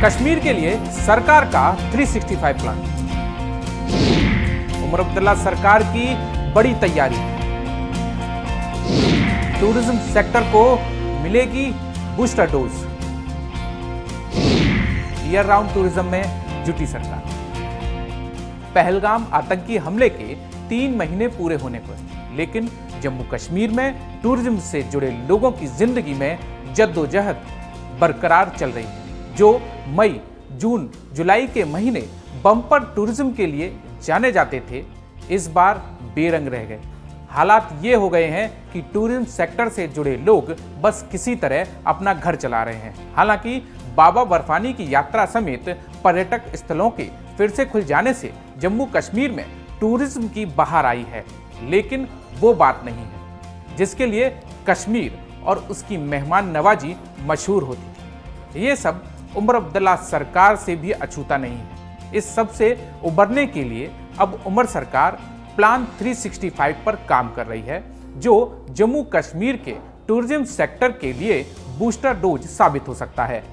कश्मीर के लिए सरकार का 365 प्लान। उमर अब्दुल्ला सरकार की बड़ी तैयारी। टूरिज्म सेक्टर को मिलेगी booster dose. Year round tourism में जुटी सरकार। पहलगाम आतंकी हमले के 3 महीने पूरे होने पर, लेकिन जम्मू कश्मीर में टूरिज्म से जुड़े लोगों की जिंदगी में जद्दोजहद बरकरार चल रही है। जो मई, जून, जुलाई के महीने बम्पर टूरिज्म के लिए जाने जाते थे, इस बार बेरंग रह गए। हालात ये हो गए हैं कि टूरिज्म सेक्टर से जुड़े लोग बस किसी तरह अपना घर चला रहे हैं। हालांकि बाबा बर्फानी की यात्रा समेत पर्यटक स्थलों के फिर से खुल जाने से जम्मू कश्मीर में टूरिज्म की बहार आई है, लेकिन वो बात नहीं है जिसके लिए कश्मीर और उसकी मेहमान नवाजी मशहूर होती थी। ये सब उमर अब्दुल्ला सरकार से भी अछूता नहीं है। इस सब से उबरने के लिए अब उमर सरकार प्लान 365 पर काम कर रही है, जो जम्मू कश्मीर के टूरिज्म सेक्टर के लिए बूस्टर डोज साबित हो सकता है।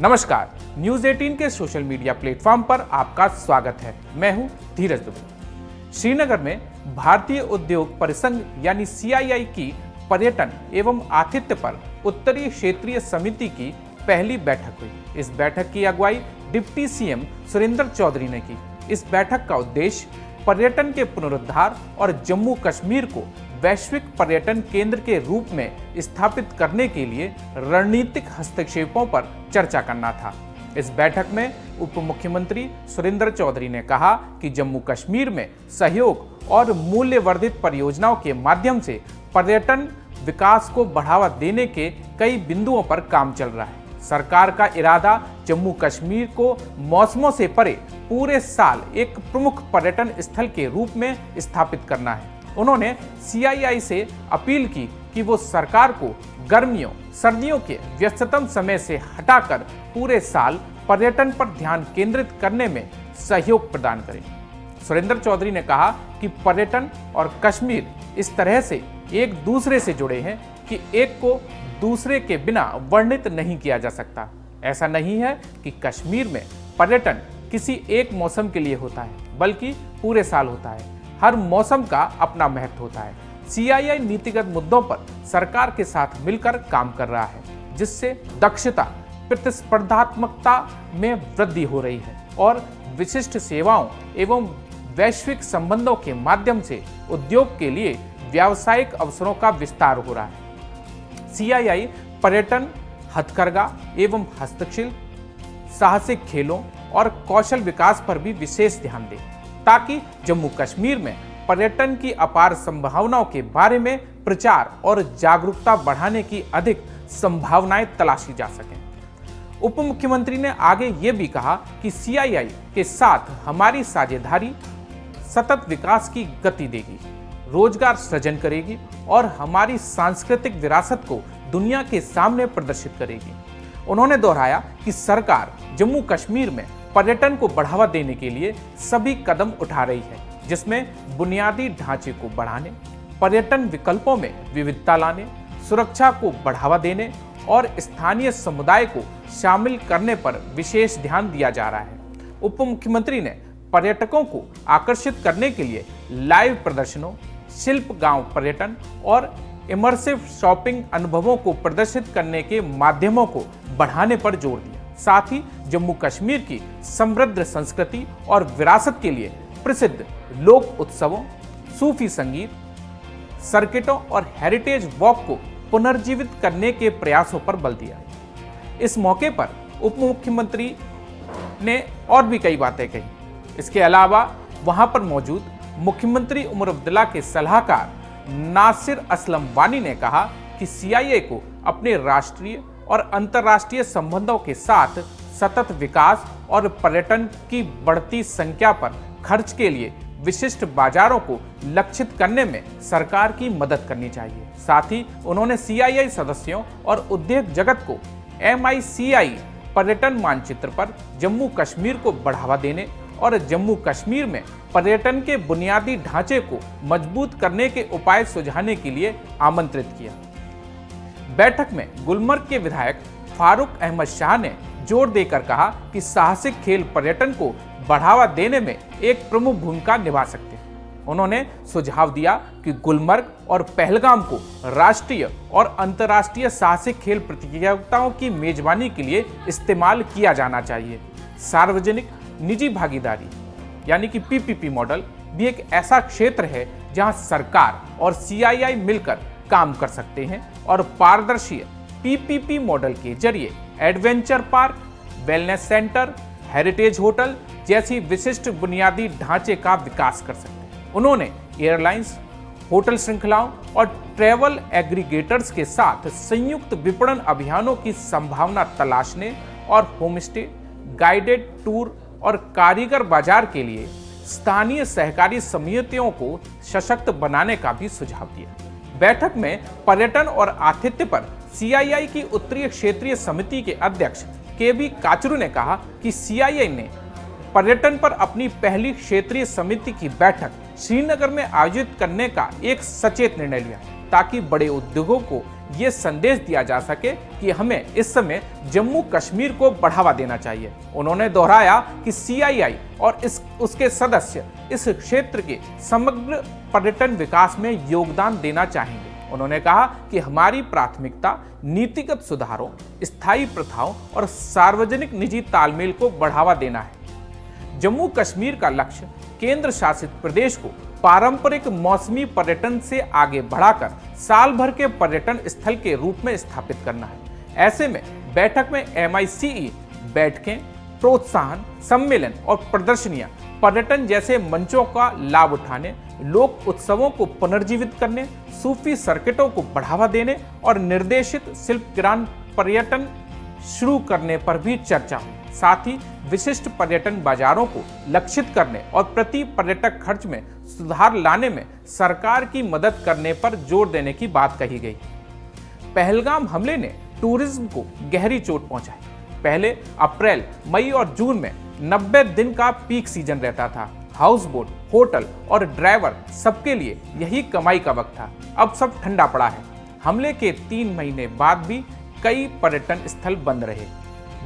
नमस्कार, न्यूज़ 18 के सोशल मीडिया प्लेटफॉर्म पर आपका स्वागत है। मैं हूं धीरज दुबे। श्रीनगर में भारतीय उद्योग परिसंघ यानी CII की पर्यटन एवं आतिथ्य पर उत्तरी क्षेत्रीय समिति की पहली बैठक हुई। इस बैठक की अगुवाई डिप्टी CM सुरेंद्र चौधरी ने की। इस बैठक का उद्देश्य पर्यटन के पुनरुद्धार और जम्मू कश्मीर को वैश्विक पर्यटन केंद्र के रूप में स्थापित करने के लिए रणनीतिक हस्तक्षेपों पर चर्चा करना था। इस बैठक में उप मुख्यमंत्री सुरेंद्र चौधरी ने कहा कि जम्मू कश्मीर में सहयोग और मूल्य वर्धित परियोजनाओं के माध्यम से पर्यटन विकास को बढ़ावा देने के कई बिंदुओं पर काम चल रहा है। सरकार का इरादा जम्मू कश्मीर को मौसमों से परे पूरे साल एक प्रमुख पर्यटन स्थल के रूप में स्थापित करना है। उन्होंने CII से अपील की कि वो सरकार को गर्मियों, सर्दियों के व्यस्ततम समय से हटाकर पूरे साल पर्यटन पर ध्यान केंद्रित करने में सहयोग प्रदान करें। सुरेंद्र चौधरी ने कहा कि पर्यटन और कश्मीर इस तरह से एक दूसरे से जुड़े हैं कि एक को दूसरे के बिना वर्णित नहीं किया जा सकता। ऐसा नहीं है कि कश्मीर में पर्यटन किसी एक मौसम के लिए होता है, बल्कि पूरे साल होता है। हर मौसम का अपना महत्व होता है। CII नीतिगत मुद्दों पर सरकार के साथ मिलकर काम कर रहा है, जिससे दक्षता, प्रतिस्पर्धात्मकता में वृद्धि हो रही है और विशिष्ट सेवाओं एवं वैश्विक संबंधों के माध्यम से उद्योग के लिए व्यावसायिक अवसरों का विस्तार हो रहा है। CII पर्यटन, हथकरघा एवं हस्तशिल्प, साहसिक खेलों और कौशल विकास पर भी विशेष ध्यान दे, ताकि जम्मू कश्मीर में पर्यटन की अपार संभावनाओं के बारे में प्रचार और जागरूकता बढ़ाने की अधिक संभावनाएं तलाशी जा सकें। उप मुख्यमंत्री ने आगे ये भी कहा कि CII के साथ हमारी साझेदारी सतत विकास की गति देगी, रोजगार सृजन करेगी और हमारी सांस्कृतिक विरासत को दुनिया के सामने प्रदर्शित करेगी। उन्होंने दोहराया कि सरकार जम्मू कश्मीर में पर्यटन को बढ़ावा देने के लिए सभी कदम उठा रही है, जिसमें बुनियादी ढांचे को बढ़ाने, पर्यटन विकल्पों में विविधता लाने, सुरक्षा को बढ़ावा देने और स्थानीय समुदाय को शामिल करने पर विशेष ध्यान दिया जा रहा है। उप मुख्यमंत्री ने पर्यटकों को आकर्षित करने के लिए लाइव प्रदर्शनों, शिल्प गांव पर्यटन और इमर्सिव शॉपिंग अनुभवों को प्रदर्शित करने के माध्यमों को बढ़ाने पर जोर दिया। साथ ही जम्मू कश्मीर की समृद्ध संस्कृति और विरासत के लिए प्रसिद्ध लोक उत्सवों, सूफी संगीत, सर्किटों और हेरिटेज वॉक को पुनर्जीवित करने के प्रयासों पर बल दिया। इस मौके पर उप मुख्यमंत्री ने और भी कई बातें कही। इसके अलावा वहां पर मौजूद मुख्यमंत्री उमर अब्दुल्ला के सलाहकार नासिर असलम वानी ने कहा कि CII को अपने राष्ट्रीय और अंतर्राष्ट्रीय संबंधों के साथ सतत विकास और पर्यटन की बढ़ती संख्या पर खर्च के लिए विशिष्ट बाजारों को लक्षित करने में सरकार की मदद करनी चाहिए। साथ ही उन्होंने CII सदस्यों और उद्योग जगत को MICI पर्यटन मानचित्र पर जम्मू कश्मीर को बढ़ावा देने और जम्मू कश्मीर में पर्यटन के बुनियादी ढांचे को मजबूत करने के उपाय सुझाने के लिए आमंत्रित किया। बैठक में गुलमर्ग के विधायक फारूक अहमद शाह ने जोर देकर कहा कि साहसिक खेल पर्यटन को बढ़ावा देने में एक प्रमुख भूमिका निभा सकते हैं। उन्होंने सुझाव दिया कि गुलमर्ग और पहलगाम को राष्ट्रीय और अंतर्राष्ट्रीय साहसिक खेल प्रतियोगिताओं की मेजबानी के लिए इस्तेमाल किया जाना चाहिए। सार्वजनिक निजी भागीदारी यानी कि पीपीपी मॉडल भी एक ऐसा क्षेत्र है जहां सरकार और सीआईआई मिलकर काम कर सकते हैं और पारदर्शी पीपीपी मॉडल के जरिए adventure park, wellness centre, heritage hotel जैसी विशिष्ट बुनियादी ढांचे का विकास कर सकते हैं। उन्होंने एयरलाइंस, होटल श्रृंखलाओं और ट्रैवल एग्रीगेटर्स के साथ संयुक्त विपणन अभियानों की संभावना तलाशने और होमस्टे, गाइडेड टूर और कारीगर बाजार के लिए स्थानीय सहकारी समितियों को सशक्त बनाने का भी सुझाव दिया। बैठक में पर्यटन और आतिथ्य पर सीआईआई की उत्तरीय क्षेत्रीय समिति के अध्यक्ष केबी काचरू ने कहा कि सीआईआई ने पर्यटन पर अपनी पहली क्षेत्रीय समिति की बैठक श्रीनगर में आयोजित करने का एक सचेत निर्णय लिया ताकि बड़े उद्योगों को यह संदेश दिया जा सके कि हमें इस समय जम्मू कश्मीर को बढ़ावा देना चाहिए। उन्होंने दोहराया कि सीआईआई और उसके सदस्य इस क्षेत्र के समग्र पर्यटन विकास में योगदान देना चाहेंगे। उन्होंने कहा कि हमारी प्राथमिकता नीतिगत सुधारों, स्थायी प्रथाओं और सार्वजनिक निजी तालमेल को बढ़ावा देना है। जम्मू कश्मीर का लक्ष्य केंद्र शासित प्रदेश को पारंपरिक मौसमी पर्यटन से आगे बढ़ाकर साल भर के पर्यटन स्थल के रूप में स्थापित करना है। ऐसे में बैठक में MICE बैठकें, प्रोत्साहन, सम्मेलन और प्रदर्शनियां पर्यटन जैसे मंचों का लाभ उठाने, लोक उत्सवों को पुनर्जीवित करने, सूफी सर्किटों को बढ़ावा देने और निर्देशित शिल्पग्राम पर्यटन शुरू करने पर भी चर्चा हुई। साथ ही विशिष्ट पर्यटन बाजारों को लक्षित करने और प्रति पर्यटक खर्च में सुधार लाने में सरकार की मदद करने पर जोर देने की बात कही गई। पहलगाम हमले ने टूरिज्म को गहरी चोट पहुंचाई। पहले अप्रैल, मई और जून में 90 दिन का पीक सीजन रहता था। हाउस बोट, होटल और ड्राइवर सबके लिए यही कमाई का वक्त था। अब सब ठंडा पड़ा है। हमले के 3 महीने बाद भी कई पर्यटन स्थल बंद रहे।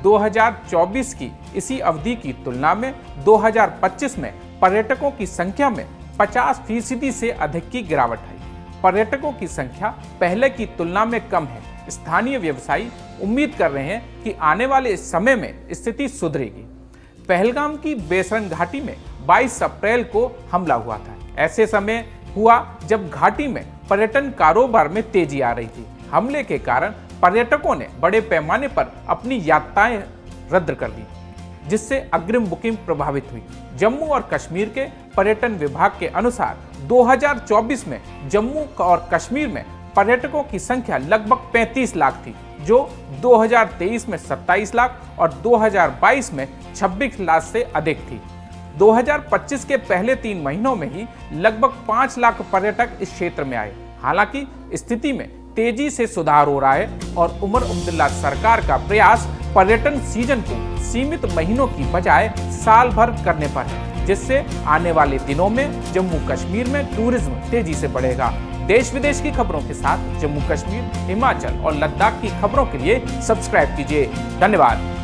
2024 की इसी अवधि की तुलना में 2025 में पर्यटकों की संख्या में 50% से अधिक की गिरावट आई। पर्यटकों की संख्या पहले की तुलना में कम है। स्थानीय व्यवसायी उम्मीद कर रहे हैं कि आने वाले समय में स्थिति सुधरेगी। पहलगाम की बेसरन घाटी में 22 अप्रैल को हमला हुआ था। ऐसे समय हुआ जब घाटी में पर्यटन कारोबार में तेजी आ रही थी। हमले के कारण पर्यटकों ने बड़े पैमाने पर अपनी यात्राएं रद्द कर दी, जिससे अग्रिम बुकिंग प्रभावित हुई। जम्मू और कश्मीर के पर्यटन विभाग के अनुसार 2024 में जम्मू और कश्मीर में पर्यटकों की संख्या लगभग 35 लाख थी, जो 2023 में 27 लाख और 2022 में 26 लाख से अधिक थी। 2025 के पहले 3 महीनों में ही लगभग 5 लाख पर्यटक इस क्षेत्र में आए। हालांकि स्थिति में तेजी से सुधार हो रहा है और उमर अब्दुल्ला सरकार का प्रयास पर्यटन सीजन को सीमित महीनों की बजाय साल भर करने पर है, जिससे आने वाले दिनों में जम्मू कश्मीर में टूरिज्म तेजी से बढ़ेगा। देश विदेश की खबरों के साथ जम्मू कश्मीर, हिमाचल और लद्दाख की खबरों के लिए सब्सक्राइब कीजिए। धन्यवाद।